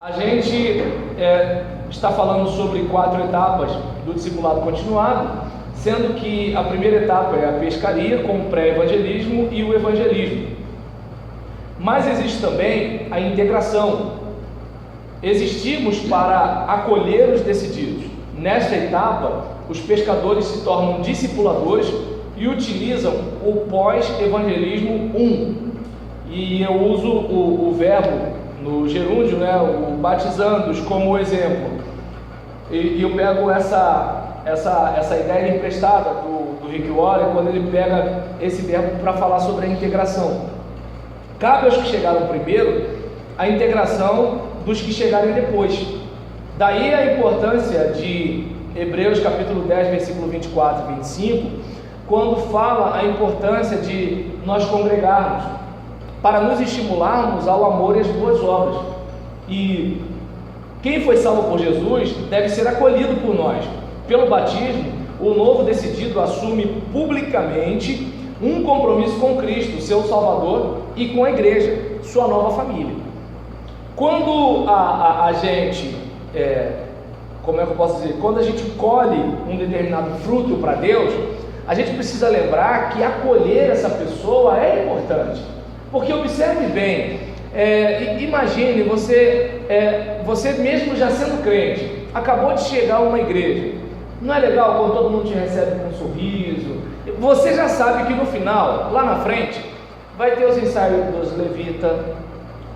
A gente está falando sobre 4 etapas do discipulado continuado, sendo que a primeira etapa é a pescaria, com o pré-evangelismo e o evangelismo. Mas existe também a integração. Existimos para acolher os decididos. Nesta etapa, os pescadores se tornam discipuladores e utilizam o pós-evangelismo 1. E eu uso o verbo no gerúndio, o batizando-os como exemplo. E eu pego essa ideia emprestada do Rick Warren, quando ele pega esse verbo para falar sobre a integração. Cabe aos que chegaram primeiro a integração dos que chegarem depois. Daí a importância de Hebreus capítulo 10, versículo 24 e 25, quando fala a importância de nós congregarmos, para nos estimularmos ao amor e às boas obras. E quem foi salvo por Jesus deve ser acolhido por nós. Pelo batismo, o novo decidido assume publicamente um compromisso com Cristo, seu Salvador, e com a igreja, sua nova família. Quando a gente, como é que eu posso dizer? Quando a gente colhe um determinado fruto para Deus, a gente precisa lembrar que acolher essa pessoa é importante. Porque observe bem, imagine você mesmo já sendo crente, acabou de chegar a uma igreja. Não é legal quando todo mundo te recebe com um sorriso? Você já sabe que no final, lá na frente, vai ter os ensaios dos levitas,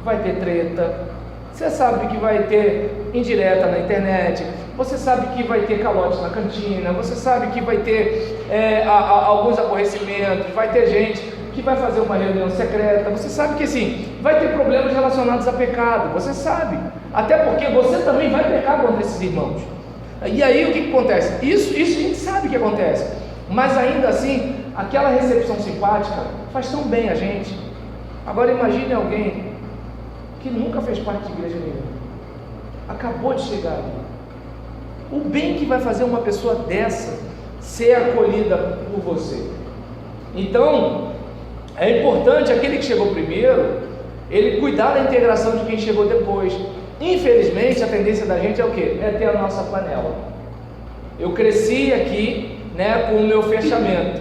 vai ter treta, você sabe que vai ter indireta na internet, você sabe que vai ter calote na cantina, você sabe que vai ter alguns aborrecimentos, vai ter gente que vai fazer uma reunião secreta, você sabe que sim, vai ter problemas relacionados a pecado, você sabe, até porque você também vai pecar contra esses irmãos. E aí o que acontece? Isso a gente sabe que acontece, mas ainda assim, aquela recepção simpática faz tão bem a gente. Agora imagine alguém que nunca fez parte de igreja nenhuma, acabou de chegar ali, o bem que vai fazer uma pessoa dessa ser acolhida por você. Então, é importante aquele que chegou primeiro, ele cuidar da integração de quem chegou depois. Infelizmente, a tendência da gente é o quê? É ter a nossa panela. Eu cresci aqui, com o meu fechamento.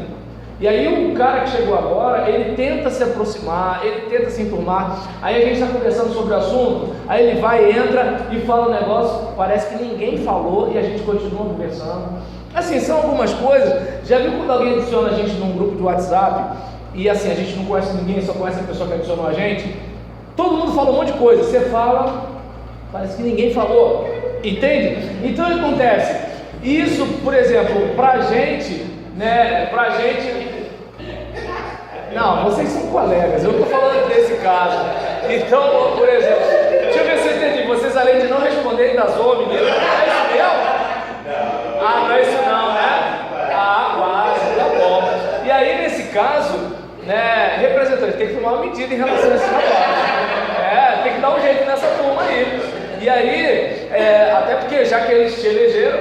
E aí o cara que chegou agora, ele tenta se aproximar, ele tenta se enturmar. Aí a gente está conversando sobre o assunto, aí ele vai, entra e fala um negócio, parece que ninguém falou e a gente continua conversando. Assim, são algumas coisas. Já viu quando alguém adiciona a gente num grupo de WhatsApp e assim, a gente não conhece ninguém, só conhece a pessoa que adicionou a gente? Todo mundo fala um monte de coisa, você fala, parece que ninguém falou, entende? Então o que acontece? Isso, por exemplo, pra gente, não, vocês são colegas, eu estou falando desse caso. Então, por exemplo, deixa eu ver se eu entendi, vocês além de não responderem da zoa, menino, é isso mesmo? Não é isso não, né? Quase, tá bom. E aí, nesse caso, representante, tem que tomar uma medida em relação a esse rapaz. Tem que dar um jeito nessa turma aí. E aí, até porque já que eles te elegeram,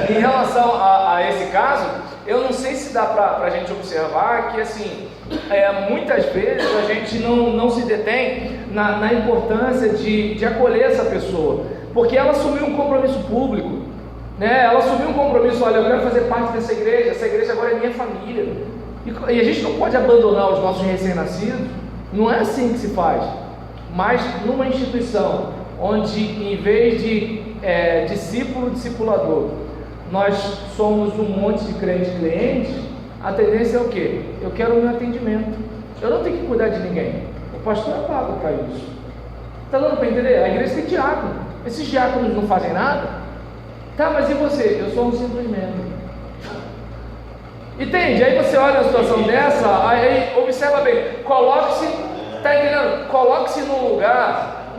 em relação a esse caso, eu não sei se dá para a gente observar que assim, muitas vezes a gente não se detém na importância de acolher essa pessoa, porque ela assumiu um compromisso público, ela assumiu um compromisso, olha, eu quero fazer parte dessa igreja, essa igreja agora é minha família. E a gente não pode abandonar os nossos recém-nascidos, não é assim que se faz. Mas numa instituição onde, em vez de discipulador, nós somos um monte de clientes, a tendência é o quê? Eu quero o meu atendimento, eu não tenho que cuidar de ninguém, o pastor é pago para isso. Está dando para entender? A igreja tem diácono, esses diáconos não fazem nada? Tá, mas e você? Eu sou um simples membro. Entende? Aí você olha a situação dessa, aí observa bem, coloque-se, tá entendendo? Coloque-se num lugar.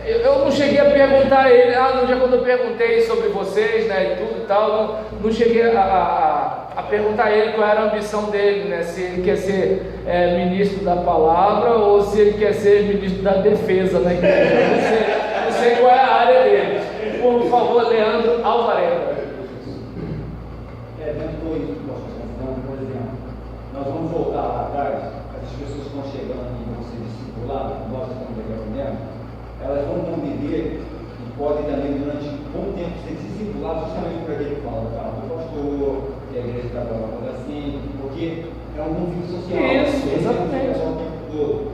Eu não cheguei a perguntar a ele, no dia quando eu perguntei sobre vocês, e tudo e tal, não cheguei a perguntar a ele qual era a ambição dele, se ele quer ser ministro da palavra ou se ele quer ser ministro da defesa na igreja. Não sei qual é a área dele. Por favor, Leandro Alvarenga. Por exemplo, nós vamos voltar lá atrás, as pessoas estão chegando e vão ser discipuladas, nós estamos aqui aprendendo. elas vão conviver e podem também, durante um bom tempo, ser discipuladas justamente por aquele que fala, cara, do pastor, que a igreja está falando assim, porque é um convívio social. Isso, exatamente. O tempo todo.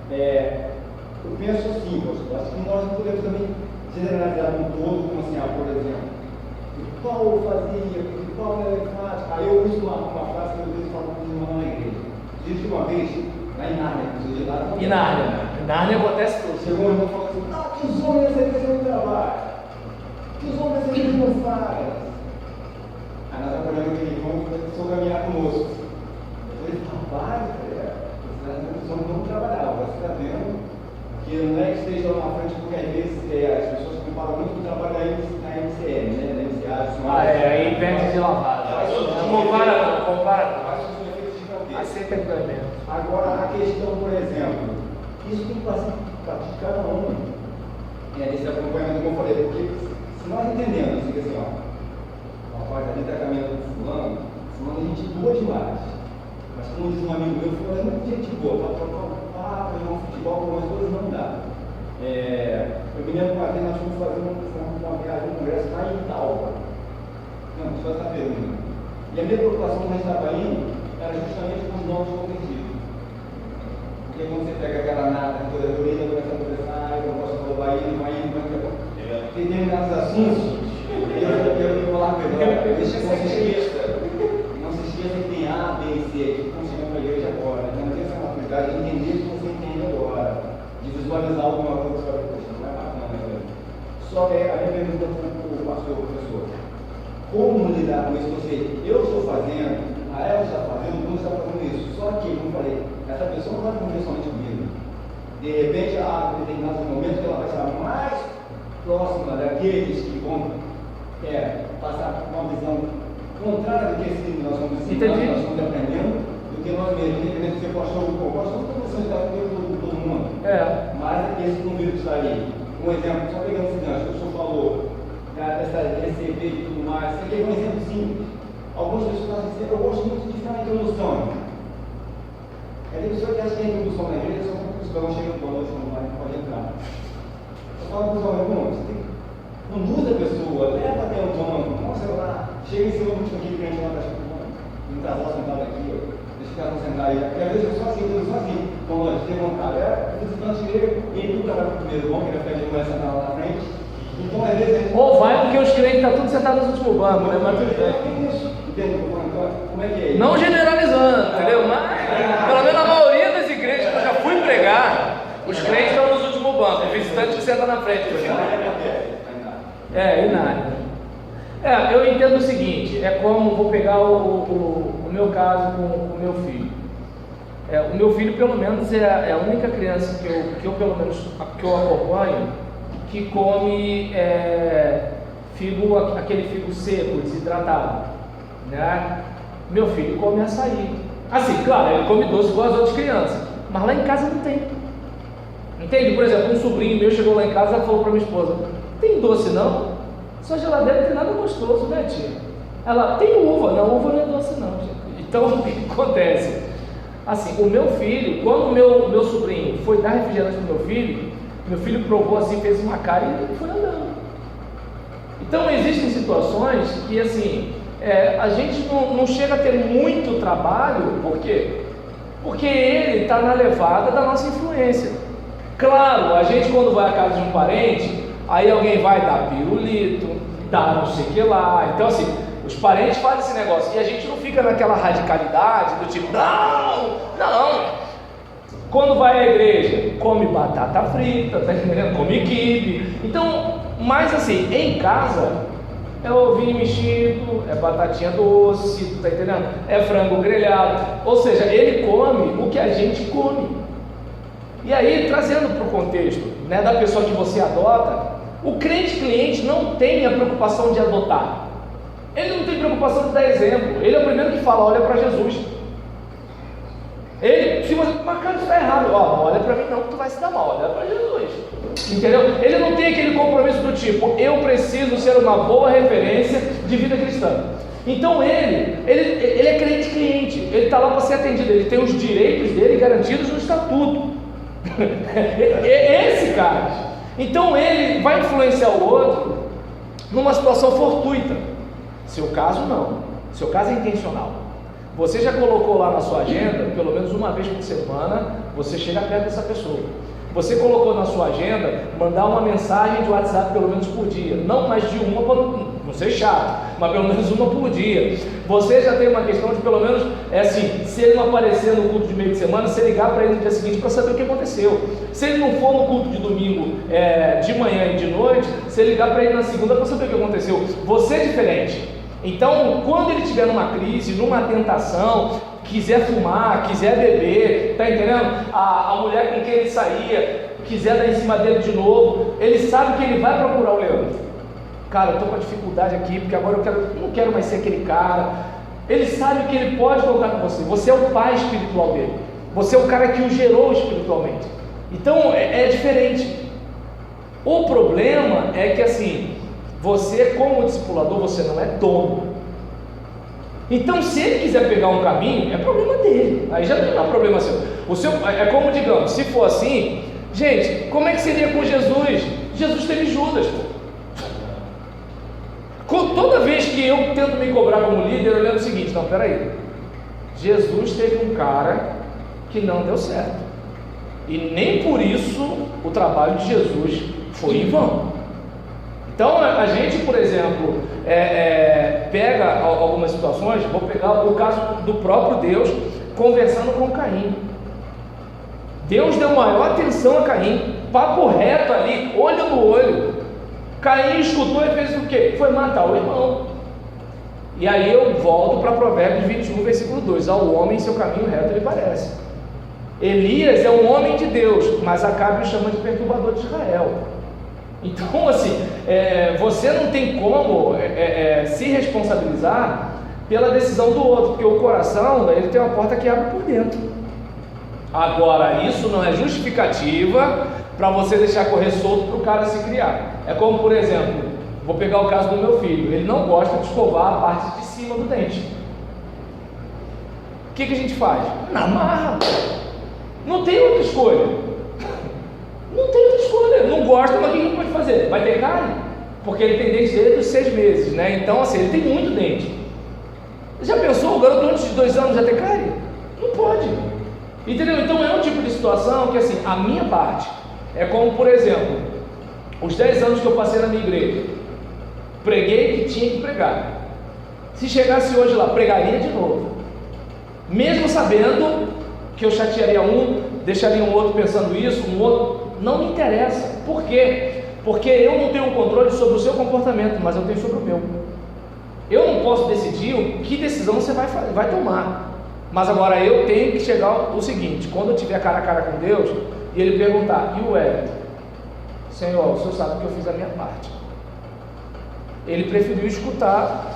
Eu penso assim, pastor, acho que nós não podemos também generalizar um todo, como assim, por exemplo, o Paulo fazia, o Paulo era enfático. Aí eu uso uma frase que eu vejo falando com os irmãos na igreja. Diz que uma vez, lá em Nárnia, que eu de lá. Em Nárnia acontece tudo. Chegou um irmão e falou assim: que os homens dessa igreja não trabalham, que os homens dessa igreja não fazem. Aí nós acolhemos aquele irmão que começou a caminhar conosco. Eu falei: rapaz, os homens não trabalhavam, você está vendo? Que não é que esteja lá na frente, porque às vezes as pessoas comparam muito com o trabalho da MCM, né? Da MCA, aí vende de lavada. Não compara. Aceita ganho. Agora, a questão, por exemplo, isso tem que partir de cada um. Desse acompanhamento, como eu falei, porque se nós entendemos, fica assim, ó, rapaz, ali está caminhando com fulano é gente boa demais. Mas como diz um amigo meu, fulano é muito gente boa, para trocar um papo, jogar um futebol, algumas coisas não dá. Eu me lembro uma vez nós fomos fazer uma viagem, um congresso lá em Itaúba. Não, só essa pergunta. E a minha preocupação quando a gente estava indo era justamente com os novos convertidos. Porque quando você pega aquela nata, toda a orelha, começa a conversar, eu não posso falar, vai indo, tem determinados assuntos, eu vou falar com ele, não se esqueça que tem A, B e C, que estão chegando para a igreja agora. Então, não tem essa maturidade de entender o que você entende agora, de visualizar alguma coisa sobre a questão, não é bacana. Só que a minha pergunta para o pastor, professor, como lidar com isso? Eu estou fazendo, a ela está fazendo, o mundo está fazendo isso. Só que, como eu falei, essa pessoa não vai conviver somente comigo. De repente, em determinados momentos, ela vai estar mais próxima daqueles que vão passar uma visão contrária do que esse nós estamos ensinando, nós estamos aprendendo, do que nós mesmos. Independente de ser pastor ou pastor, não precisa estar com todo mundo. Mas esse convívio está ali. Um exemplo, só pegando esse gancho, o senhor falou dessa receber e tudo mais. Isso aqui é um exemplo simples. Algumas pessoas dizem: eu gosto muito de ficar na introdução. Tem pessoas que acham que a introdução na igreja só quando os irmãos chegam boa noite, não pode entrar. Eu falo para os irmãos: você tem que conduz a pessoa, leva até o dono, mostra lá, chega em cima do último aqui que a gente lá está um casal sentado aqui, deixa o cara sentar aí. E às vezes eu só assim, bom, antes de levantar, o visitante chega e ele nunca vai para o primeiro bom, que ele vai ficar de sentar lá na frente. Então, às vezes. Ou vai porque os crentes estão tudo sentados nos últimos bancos, né? Mas tudo bem. Como é que é isso? Não generalizando, entendeu? Mas, pelo menos a maioria das igrejas que eu já fui pregar, os crentes estão nos últimos bancos, o visitante que senta na frente. Inário. Eu entendo o seguinte, é como, vou pegar o meu caso com o meu filho. O meu filho, pelo menos, é a única criança que eu pelo menos, que eu acompanho, que come aquele figo seco, desidratado, né? Meu filho come açaí. Assim, claro, ele come doce igual as outras crianças, mas lá em casa não tem. Entende? Por exemplo, um sobrinho meu chegou lá em casa e falou para minha esposa: tem doce não? Sua geladeira não tem nada gostoso, né, tia? Ela: tem uva. Não, uva não é doce não, tia. Então, o que acontece? Assim, o meu filho, quando o meu sobrinho foi dar refrigerante para meu filho provou assim, fez uma cara e foi andando. Então, existem situações que, assim, a gente não chega a ter muito trabalho. Por quê? Porque ele está na levada da nossa influência. Claro, a gente quando vai à casa de um parente, aí alguém vai dar pirulito, dar não sei o que lá. Então, assim, os parentes fazem esse negócio e a gente não fica naquela radicalidade do tipo: não. Quando vai à igreja, come batata frita, tá entendendo? Come quibe. Então, mas assim, em casa é ovinho mexido, é batatinha doce, tá entendendo? É frango grelhado. Ou seja, ele come o que a gente come. E aí, trazendo para o contexto, né, da pessoa que você adota, o crente cliente não tem a preocupação de adotar. Ele não tem preocupação de dar exemplo. Ele é o primeiro que fala: olha para Jesus. Se você, mas cara, isso está errado, olha para mim não, que tu vai se dar mal, olha para Jesus. Entendeu? Ele não tem aquele compromisso do tipo: eu preciso ser uma boa referência de vida cristã. Então ele é crente cliente, ele está lá para ser atendido, ele tem os direitos dele garantidos no estatuto. Esse cara, Então ele vai influenciar o outro numa situação fortuita. Seu caso não, seu caso é intencional. Você já colocou lá na sua agenda, pelo menos uma vez por semana, você chega perto dessa pessoa. Você colocou na sua agenda, mandar uma mensagem de WhatsApp pelo menos por dia. Não mais de uma, para não ser chato, mas pelo menos uma por dia. Você já tem uma questão de pelo menos, se ele não aparecer no culto de meio de semana, você ligar para ele no dia seguinte para saber o que aconteceu. Se ele não for no culto de domingo, de manhã e de noite, você ligar para ele na segunda para saber o que aconteceu. Você é diferente. Então, quando ele estiver numa crise, numa tentação, quiser fumar, quiser beber, tá entendendo? A mulher com quem ele saía, quiser dar em cima dele de novo, ele sabe que ele vai procurar o Leandro. Cara, eu estou com a dificuldade aqui, porque agora eu não quero mais ser aquele cara. Ele sabe que ele pode contar com você. Você é o pai espiritual dele. Você é o cara que o gerou espiritualmente. Então, é diferente. O problema é que assim, você como discipulador, você não é dono. Então, se ele quiser pegar um caminho, é problema dele. Aí já não é problema seu. É como, digamos, se for assim, gente, como é que seria com Jesus? Jesus teve Judas, pô. Toda vez que eu tento me cobrar como líder, eu lembro o seguinte: não, peraí, Jesus teve um cara que não deu certo, e nem por isso o trabalho de Jesus foi em vão. Então a gente, por exemplo, pega algumas situações. Vou pegar o caso do próprio Deus conversando com Caim. Deus deu maior atenção a Caim, papo reto ali, olho no olho. Caim escutou e fez o quê? Foi matar o irmão. E aí eu volto para Provérbios 21, versículo 2: ao homem seu caminho reto lhe parece. Elias é um homem de Deus, mas Acabe o chama de perturbador de Israel. Então assim, você não tem como se responsabilizar pela decisão do outro, porque o coração, ele tem uma porta que abre por dentro. Agora, isso não é justificativa para você deixar correr solto para o cara se criar. É como, por exemplo, vou pegar o caso do meu filho. Ele não gosta de escovar a parte de cima do dente. O que a gente faz? Na marra. Não tem outra escolha. Não tem outra escolha. Não gosta, mas o que a gente pode fazer? Vai ter cárie? Porque ele tem dente desde os 6 meses, né? Então, assim, ele tem muito dente. Já pensou o garoto antes de 2 anos já ter cárie? Não pode. Entendeu? Então é um tipo de situação que, assim, a minha parte é como, por exemplo, os 10 anos que eu passei na minha igreja, preguei que tinha que pregar. Se chegasse hoje lá, pregaria de novo, mesmo sabendo que eu chatearia um, deixaria um outro pensando isso, um outro. Não me interessa. Por quê? Porque eu não tenho controle sobre o seu comportamento, mas eu tenho sobre o meu. Eu não posso decidir que decisão você vai tomar. Mas agora eu tenho que chegar ao seguinte: quando eu tiver cara a cara com Deus e Ele perguntar, e o Everton? Senhor, o Senhor sabe que eu fiz a minha parte. Ele preferiu escutar.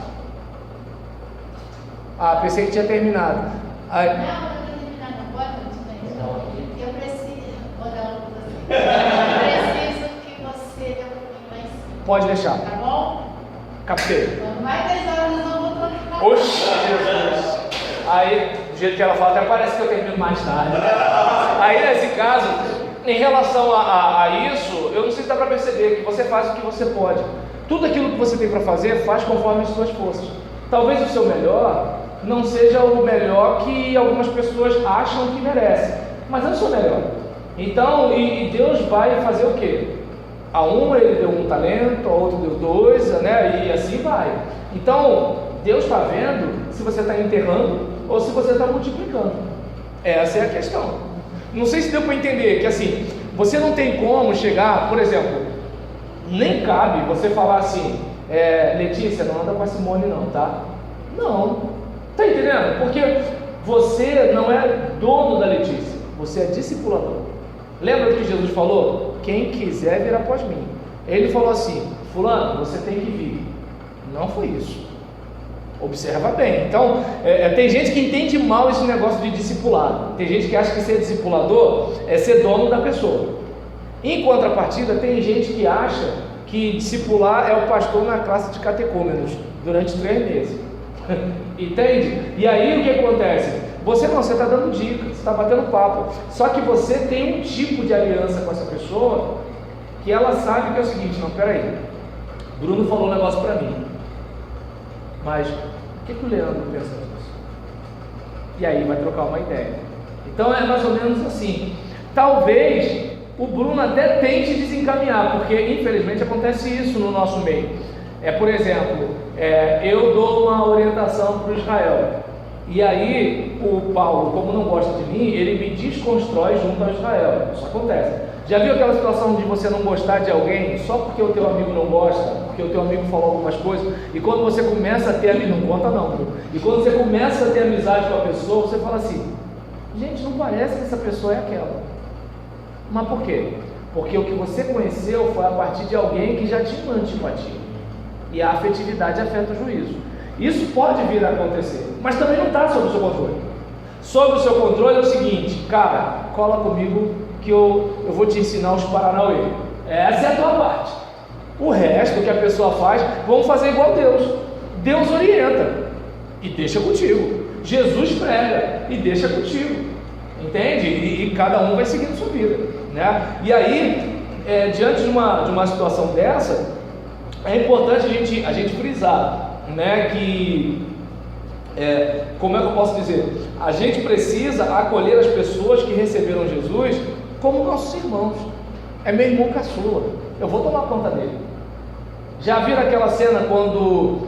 Pensei que tinha terminado. Aí... Não terminar, não pode continuar. Eu preciso, vou dar uma coisa. Eu preciso que você dê um pouquinho mais. Pode deixar. Tá bom? Captei. Não vai 10 horas, nós vamos trocar. Oxi, Jesus. Aí, do jeito que ela fala, até parece que eu termino mais tarde. Aí, nesse caso, em relação a isso, eu não sei se dá para perceber que você faz o que você pode. Tudo aquilo que você tem para fazer, faz conforme as suas forças. Talvez o seu melhor não seja o melhor que algumas pessoas acham que merecem, mas é o seu melhor. Então, e Deus vai fazer o quê? A um ele deu 1 talento, a outro deu 2, né? E assim vai. Então, Deus está vendo se você está enterrando ou se você está multiplicando. Essa é a questão. Não sei se deu para entender que assim, você não tem como chegar, por exemplo, nem cabe você falar assim, Letícia, não anda com a Simone não, tá? Não, tá entendendo? Porque você não é dono da Letícia, você é discipulador. Lembra do que Jesus falou? Quem quiser vir após mim. Ele falou assim, fulano, você tem que vir. Não foi isso. Observa bem. Então, tem gente que entende mal esse negócio de discipulado. Tem gente que acha que ser discipulador é ser dono da pessoa. Em contrapartida, tem gente que acha que discipular é o pastor na classe de catecúmenos durante 3 meses. Entende? E aí o que acontece? Você está dando dicas, você está batendo papo. Só que você tem um tipo de aliança com essa pessoa que ela sabe que é o seguinte: não, peraí, Bruno falou um negócio para mim, mas o que o Leandro pensa disso? E aí vai trocar uma ideia. Então é mais ou menos assim. Talvez o Bruno até tente desencaminhar, porque infelizmente acontece isso no nosso meio. Por exemplo, eu dou uma orientação para o Israel, e aí o Paulo, como não gosta de mim, ele me desconstrói junto ao Israel. Isso acontece. Já viu aquela situação de você não gostar de alguém só porque o teu amigo não gosta, porque o teu amigo falou algumas coisas, e quando você começa a ter amizade, não conta não, viu? E quando você começa a ter amizade com a pessoa, você fala assim: gente, não parece que essa pessoa é aquela. Mas por quê? Porque o que você conheceu foi a partir de alguém que já tinha uma antipatia, e a afetividade afeta o juízo. Isso pode vir a acontecer, mas também não está sob o seu controle. Sob o seu controle é o seguinte: cara, cola comigo que eu vou te ensinar os paranauê. Essa é a tua parte. O resto que a pessoa faz, vamos fazer igual Deus. Deus orienta e deixa contigo. Jesus prega e deixa contigo. Entende? E cada um vai seguindo sua vida, né? E aí, diante de uma situação dessa, é importante a gente frisar, né, que como é que eu posso dizer? A gente precisa acolher as pessoas que receberam Jesus como nossos irmãos. É meu irmão caçula, eu vou tomar conta dele. Já viram aquela cena quando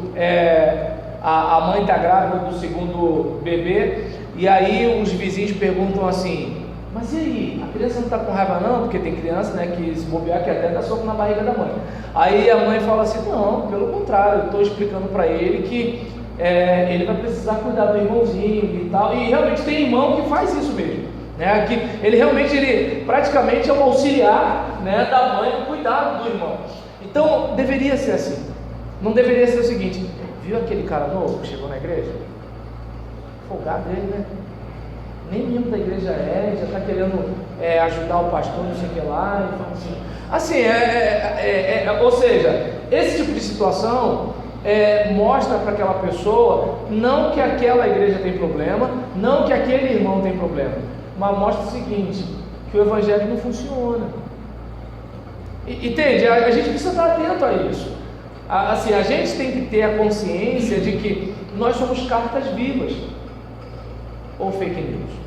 a mãe está grávida do segundo bebê, e aí os vizinhos perguntam assim: mas e aí, a criança não está com raiva não? Porque tem criança, né, que se bobear que até dá soco na barriga da mãe. Aí a mãe fala assim: não, pelo contrário, eu estou explicando para ele que ele vai precisar cuidar do irmãozinho e tal. E realmente tem irmão que faz isso mesmo, né? Que ele praticamente é um auxiliar, né, da mãe no cuidado do irmão. Então deveria ser assim. Não deveria ser o seguinte: viu aquele cara novo que chegou na igreja? Folgado ele, né? Nem membro da igreja já está querendo ajudar o pastor, não sei o que lá. Então, assim, ou seja, esse tipo de situação mostra para aquela pessoa não que aquela igreja tem problema, não que aquele irmão tem problema, mas mostra o seguinte: que o evangelho não funciona. Entende? A gente precisa estar atento a isso. Assim, a gente tem que ter a consciência de que nós somos cartas vivas ou fake news.